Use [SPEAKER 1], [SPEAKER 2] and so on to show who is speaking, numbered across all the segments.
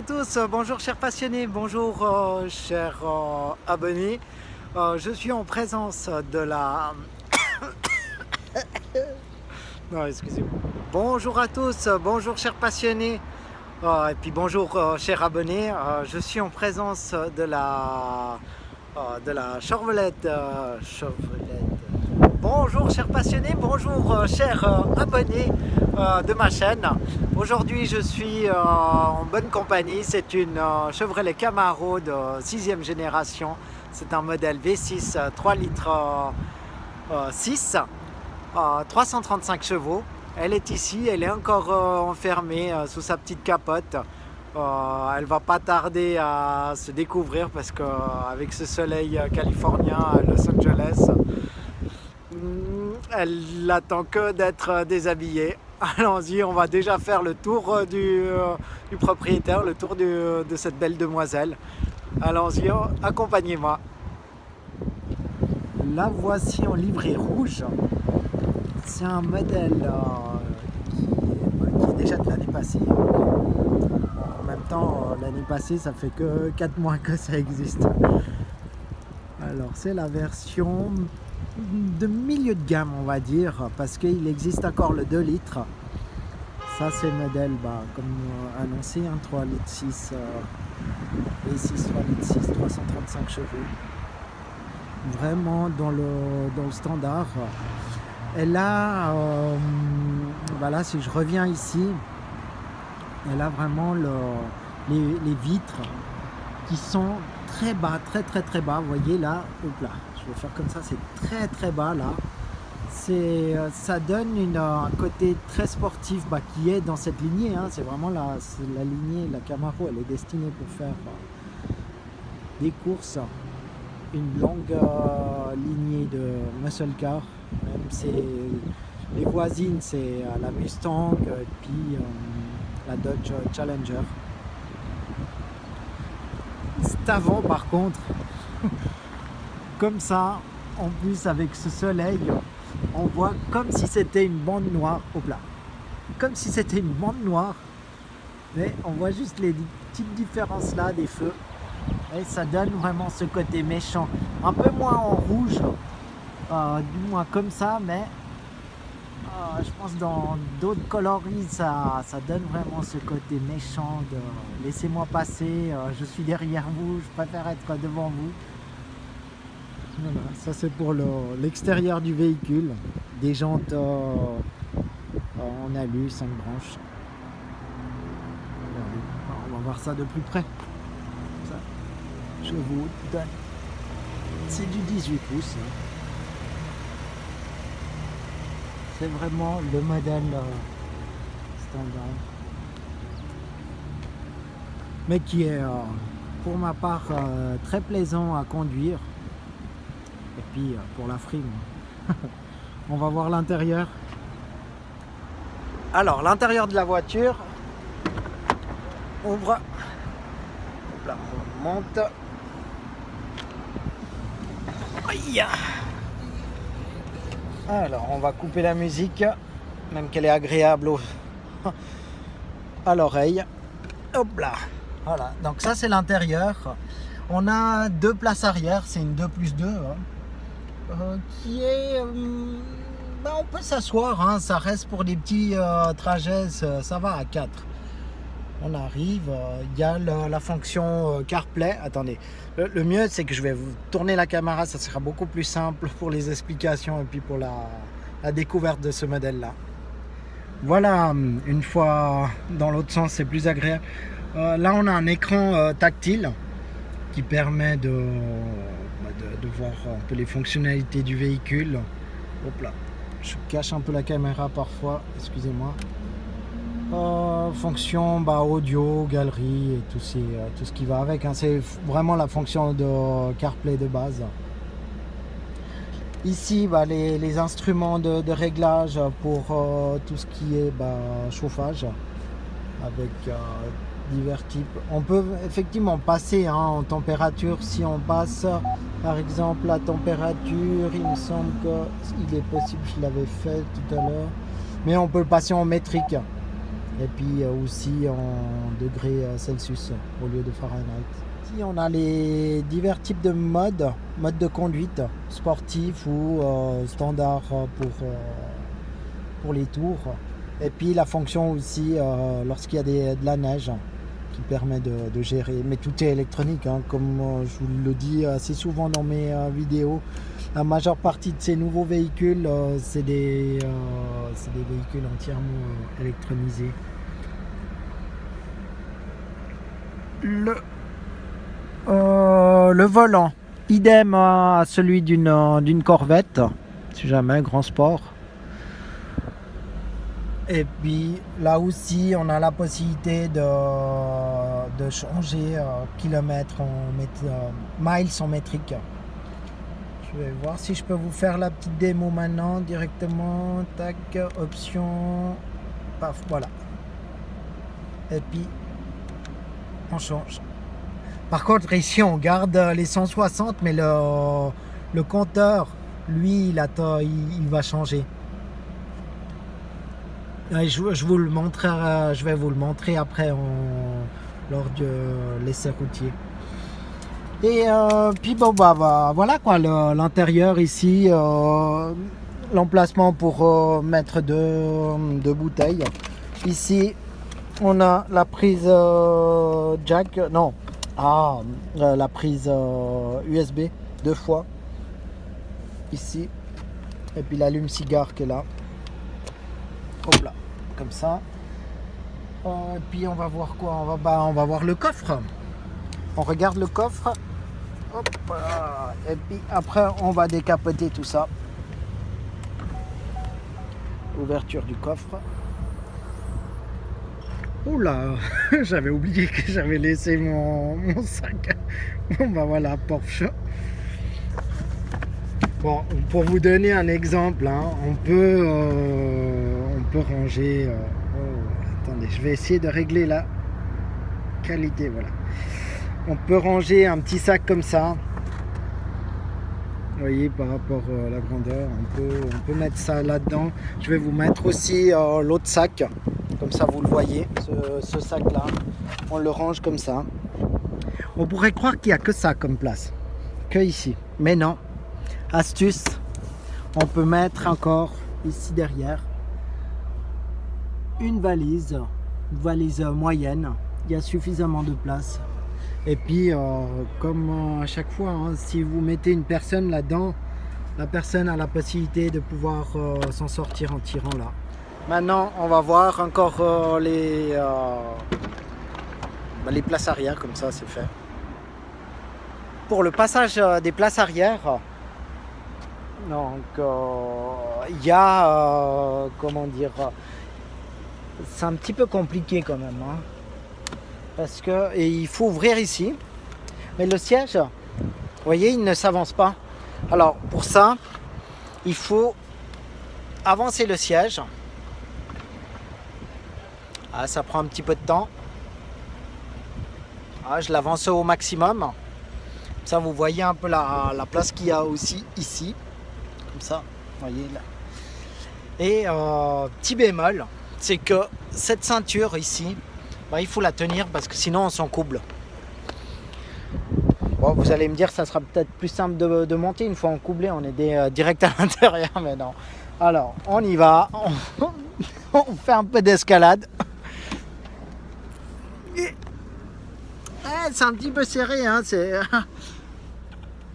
[SPEAKER 1] tous, bonjour chers passionnés, bonjour chers abonnés. Je suis en présence de la... Non, excusez-moi. Bonjour à tous, bonjour chers passionnés, et puis bonjour chers abonnés. Je suis en présence de la Chevrolet. Bonjour chers passionnés, bonjour chers abonnés de ma chaîne. Aujourd'hui je suis en bonne compagnie. C'est une Chevrolet Camaro de 6e génération. C'est un modèle V6 3 litres 6, 335 chevaux. Elle est ici, elle est encore enfermée sous sa petite capote. Elle va pas tarder à se découvrir parce qu'avec ce soleil californien à Los Angeles, elle n'attend que d'être déshabillée. Allons-y, on va déjà faire le tour du propriétaire, le tour de cette belle demoiselle. Allons-y, accompagnez-moi. La voici en livrée rouge. C'est un modèle qui est déjà de l'année passée. En même temps, l'année passée, ça fait que 4 mois que ça existe. Alors, c'est la version de milieu de gamme, on va dire, parce qu'il existe encore le 2 litres. Ça, c'est le modèle, comme annoncé, 3 litres 6, V6 3 litres 6, 335 chevaux. Vraiment dans le standard. Et là, voilà, si je reviens ici, elle a vraiment les vitres qui sont très bas, très bas. Vous voyez là, hop là, je vais faire comme ça, c'est très bas là. Ça donne un côté très sportif qui est dans cette lignée. C'est vraiment la lignée, la Camaro, elle est destinée pour faire des courses. Une longue lignée de muscle car. Même les voisines, c'est la Mustang et puis la Dodge Challenger. C'est avant par contre, comme ça, en plus avec ce soleil, on voit comme si c'était une bande noire. Hop là, comme si c'était une bande noire, mais on voit juste les petites différences là des feux. Et ça donne vraiment ce côté méchant, un peu moins en rouge, du moins comme ça, mais je pense dans d'autres coloris ça donne vraiment ce côté méchant de laissez-moi passer, je suis derrière vous, je préfère être devant vous. Voilà, ça c'est pour l'extérieur du véhicule, des jantes en alu, 5 branches. On va voir ça de plus près. Ça, je vous donne, c'est du 18 pouces. C'est vraiment le modèle standard, mais qui est pour ma part très plaisant à conduire. Et puis pour la frime, on va voir l'intérieur. Alors l'intérieur de la voiture, ouvre, là, on monte. Aïe. Alors on va couper la musique, même qu'elle est agréable à l'oreille. Hop là, voilà, donc ça c'est l'intérieur. On a 2 places arrière, c'est une 2+2 qui est... on peut s'asseoir, ça reste pour des petits trajets, ça va à 4. On arrive, il y a la fonction CarPlay. Attendez, le mieux c'est que je vais vous tourner la caméra, ça sera beaucoup plus simple pour les explications et puis pour la découverte de ce modèle là. Voilà, une fois dans l'autre sens c'est plus agréable. Là on a un écran tactile qui permet de voir un peu les fonctionnalités du véhicule. Hop là, je cache un peu la caméra parfois, excusez-moi. Fonction audio, galerie et tout ce qui va avec, c'est vraiment la fonction de CarPlay de base. Ici les instruments de réglage pour tout ce qui est chauffage avec divers types. On peut effectivement passer en température. Si on passe par exemple la température, il me semble qu'il est possible, je l'avais fait tout à l'heure, mais on peut le passer en métrique. Et puis aussi en degrés Celsius au lieu de Fahrenheit. Ici on a les divers types de modes de conduite, sportif ou standard pour les tours. Et puis la fonction aussi lorsqu'il y a de la neige qui permet de gérer. Mais tout est électronique, hein, comme je vous le dis assez souvent dans mes vidéos. La majeure partie de ces nouveaux véhicules, c'est des véhicules entièrement électronisés. Le volant, idem à celui d'une Corvette, si jamais, grand sport. Et puis là aussi, on a la possibilité de changer kilomètres miles en métrique. Je vais voir si je peux vous faire la petite démo maintenant directement. Tac, option, paf, voilà. Et puis on change. Par contre, ici on garde les 160, mais le compteur, lui, il va changer. Je vous le montrerai, je vais vous le montrer après lors de l'essai routier. Et puis bon voilà quoi, l'intérieur ici, l'emplacement pour mettre deux bouteilles. Ici on a la prise jack, non, la prise USB 2 fois ici, et puis l'allume-cigare qui est là. Hop là, comme ça. Et puis on va voir quoi, on va voir le coffre. On regarde le coffre. Hop là. Et puis après on va décapoter tout ça. Ouverture du coffre. Oula, j'avais oublié que j'avais laissé mon sac. Bon voilà, Porsche. Bon, pour vous donner un exemple, hein, on peut ranger. Attendez, je vais essayer de régler la qualité. Voilà. On peut ranger un petit sac comme ça. Vous voyez, par rapport à la grandeur, on peut mettre ça là-dedans. Je vais vous mettre aussi l'autre sac. Comme ça, vous le voyez, ce sac-là. On le range comme ça. On pourrait croire qu'il n'y a que ça comme place. Que ici. Mais non. Astuce, on peut mettre encore ici derrière une valise moyenne. Il y a suffisamment de place. Et puis comme à chaque fois, hein, si vous mettez une personne là-dedans, la personne a la possibilité de pouvoir s'en sortir en tirant là. Maintenant on va voir encore les places arrière, comme ça c'est fait. Pour le passage des places arrière, donc il y a comment dire, c'est un petit peu compliqué quand même, hein, parce que il faut ouvrir ici, mais le siège, vous voyez, il ne s'avance pas. Alors pour ça, il faut avancer le siège. Ça prend un petit peu de temps. Je l'avance au maximum. Ça, vous voyez un peu la place qu'il y a aussi ici. Comme ça, vous voyez là. Et petit bémol, c'est que cette ceinture ici, il faut la tenir parce que sinon on s'encouble. Bon, vous allez me dire, ça sera peut-être plus simple de monter une fois encoublé, on est direct à l'intérieur, mais non. Alors, on y va, on fait un peu d'escalade. C'est un petit peu serré, hein,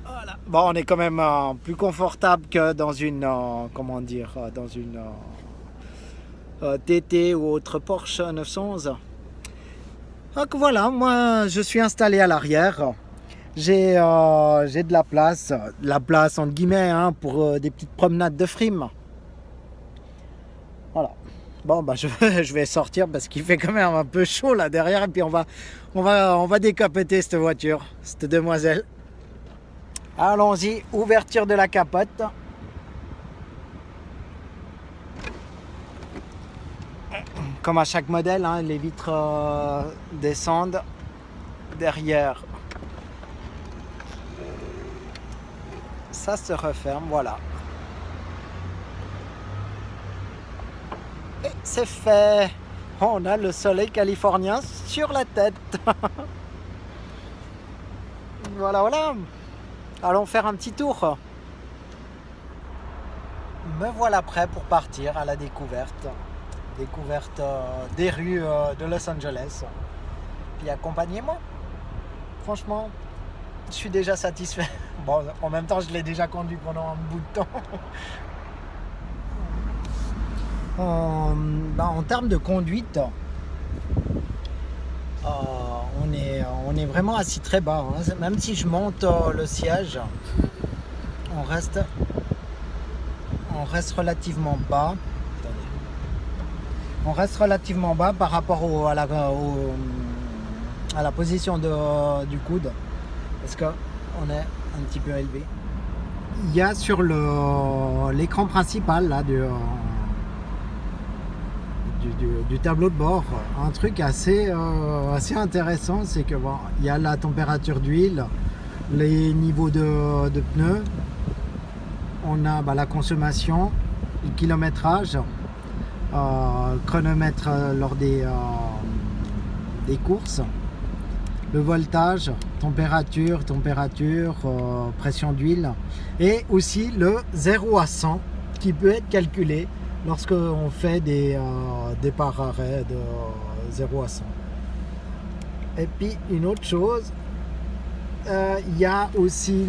[SPEAKER 1] voilà. Bon, on est quand même plus confortable que dans une TT ou autre Porsche 911. Donc voilà, moi je suis installé à l'arrière. J'ai de la place entre guillemets, hein, pour des petites promenades de frime. Voilà. Bon, je vais sortir parce qu'il fait quand même un peu chaud là derrière, et puis on va décapoter cette voiture, cette demoiselle. Allons-y, ouverture de la capote. Comme à chaque modèle, hein, les vitres descendent derrière. Ça se referme, voilà. Et c'est fait. on a le soleil californien sur la tête. Voilà, voilà. Allons faire un petit tour. Me voilà prêt pour partir à la découverte. Découverte des rues de Los Angeles. Puis accompagnez-moi. Franchement, je suis déjà satisfait. Bon, en même temps, je l'ai déjà conduit pendant un bout de temps. En termes de conduite, on est vraiment assis très bas. Hein. Même si je monte le siège, on reste relativement bas. On reste relativement bas par rapport à la position du coude, parce qu'on est un petit peu élevé. Il y a sur l'écran principal là, du tableau de bord un truc assez intéressant, c'est que bon, il y a la température d'huile, les niveaux de pneus, on a la consommation, le kilométrage, chronomètre lors des courses, le voltage, température, pression d'huile, et aussi le 0 à 100 qui peut être calculé lorsqu'on fait des départs-arrêts de 0 à 100. Et puis une autre chose, il y a aussi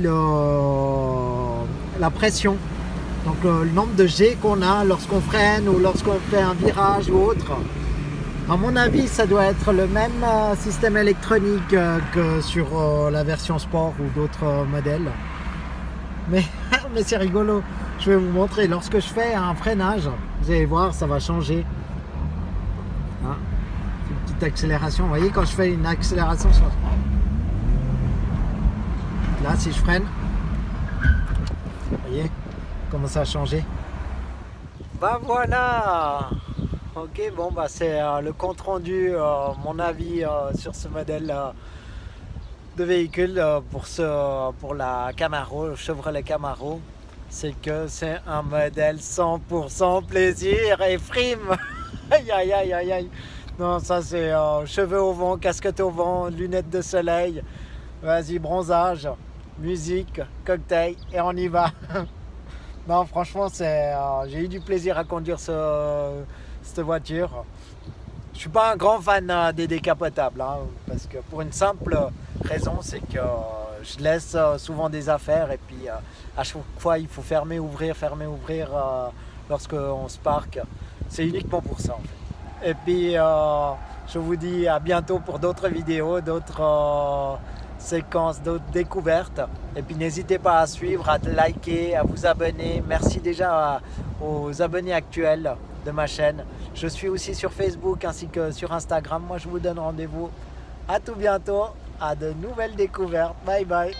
[SPEAKER 1] la pression. Donc le nombre de G qu'on a lorsqu'on freine ou lorsqu'on fait un virage ou autre. À mon avis, ça doit être le même système électronique que sur la version sport ou d'autres modèles. Mais c'est rigolo. Je vais vous montrer. Lorsque je fais un freinage, vous allez voir, ça va changer. Hein, une petite accélération. Vous voyez, quand je fais une accélération, là, si je freine, vous voyez comment ça a changé. Voilà. Ok, bon, c'est le compte rendu, mon avis sur ce modèle de véhicule pour la Camaro, Chevrolet Camaro. C'est que c'est un modèle 100% plaisir et frime. Aïe aïe aïe aïe aïe. Non, ça c'est cheveux au vent, casquette au vent, lunettes de soleil. Vas-y, bronzage, musique, cocktail et on y va. Non, franchement, j'ai eu du plaisir à conduire cette voiture. Je suis pas un grand fan des décapotables, hein, parce que pour une simple raison, c'est que je laisse souvent des affaires et puis à chaque fois il faut fermer, ouvrir lorsqu'on se parque. C'est uniquement pour ça en fait. Et puis je vous dis à bientôt pour d'autres vidéos, d'autres séquences, d'autres découvertes. Et puis n'hésitez pas à suivre, à liker, à vous abonner. Merci déjà aux abonnés actuels de ma chaîne. Je suis aussi sur Facebook ainsi que sur Instagram. Moi je vous donne rendez-vous à tout bientôt, à de nouvelles découvertes. Bye bye.